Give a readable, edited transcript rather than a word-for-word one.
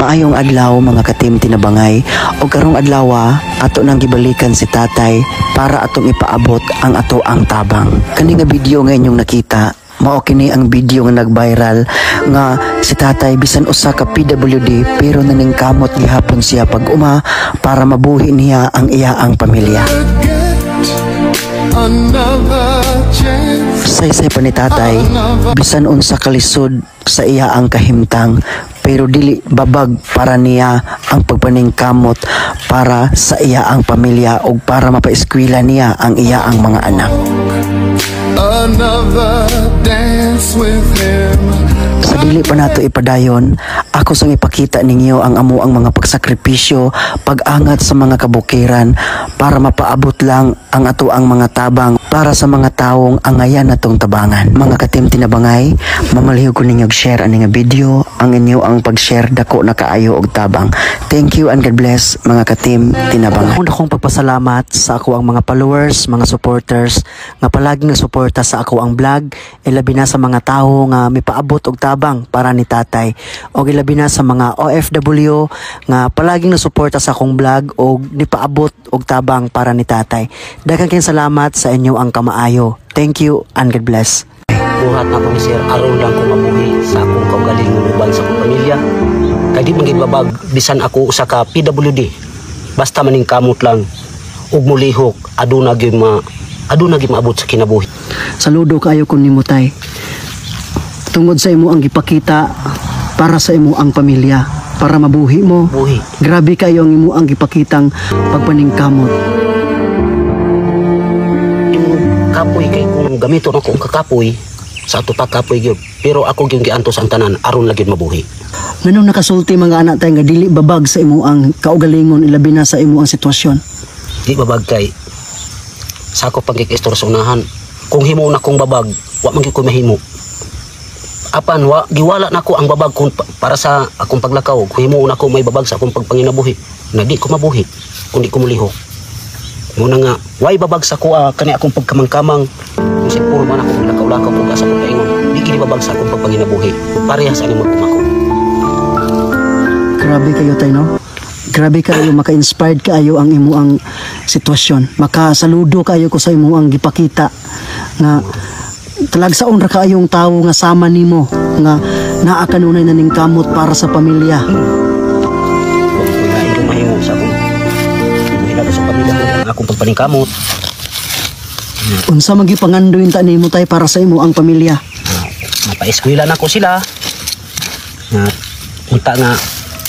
Maayong adlaw mga katim tinabangay o karong adlaw ato nang gibalikan si tatay para atong ipaabot ang ato ang tabang. Kani nga video nga inyong nakita, mao kini ang video nga nag-viral nga si tatay bisan usa ka PWD pero naningkamot gihapon siya pag uma para mabuhi niya ang iyaang pamilya. Saysay pa ni tatay bisan unsa kalisod sa iyaang kahimtang pero dili babag para niya ang pagpaningkamot para sa iyaang pamilya o para mapaeskwela niya ang iyaang mga anak. Sa dili pa nato ipadayon, ako sang ipakita ninyo ang amo ang mga pagsakripisyo, pag-angat sa mga kabukiran para mapaabot lang ang ato ang mga tabang para sa mga taong angayan natong tabangan. Mga katim tinabangay, mamalihog ko ninyo share ani nga video, ang inyo ang pag-share dako na kaayo og tabang. Thank you and God bless mga katim tinabangay. Una kong pagpasalamat sa ako ang mga followers, mga supporters nga palagi nga suporta sa ako ang vlog, ilabi na sa mga tao nga mipaabot og tabang para ni tatay, o ilabi na sa mga OFW nga palaging nasuporta sa akong vlog o nipaabot og tabang para ni tatay. Daghang kayong salamat sa inyo ang kamaayo. Thank you and God bless. Buhat na ko ni Sir aron lang ko mabuhi sa akong kaugalingon uban sa akong pamilya. Kay di man gid babag bisan ako usa ka PWD. Basta maning kamot lang ug mulihok aduna gyud maabot sa kinabuhi. Saludo kayo kun nimo tay. Tungod sa imo ang gipakita para sa imo ang pamilya, para mabuhi mo. Buhi. Grabe kayo ang imo ang gipakitang pagpaningkamot. Kapoy kay kung gamiton ako ang kakapoy sa ato ta kapoy gyud. Pero ako gyud giantos ang tanan aron lagi mabuhi. Nganong nakasulti mga anak tay nga dili babag sa imo ang kaugalingon ilabi na sa imo ang sitwasyon? Di babag kay sa ako pagkikistor sa unahan. Kung himo na kong babag, wa man gyud ko mahimo. Apan wa giwala nako ang babag kung para sa akong paglakaw. Kung himo na ko may babag sa akong pagpanginabuhi, na di ko mabuhi kundi ko mulihok. Muna nga way babag sa ko kani akong pagkamangkamang kung siguro man akong lakaw-lakaw kung asa ko paingon. Di gini babag sa akong pagpanginabuhi. Parehas ani mo kumako. Grabe kayo tay no? Grabe kayo, maka-inspired kayo ang imo ang sitwasyon. Makasaludo kayo ko sa imo ang gipakita nga talagsaon ra kayong tawo nga sama nimo nga naa kanunay naningkamot para sa pamilya. Mahimo sa akong mahilap sa pamilya ko ang akong pagpaningkamot. Unsa man gyud pangandoy ta nimo tay para sa imo ang pamilya? Mapaeskwela na ko sila. Unta nga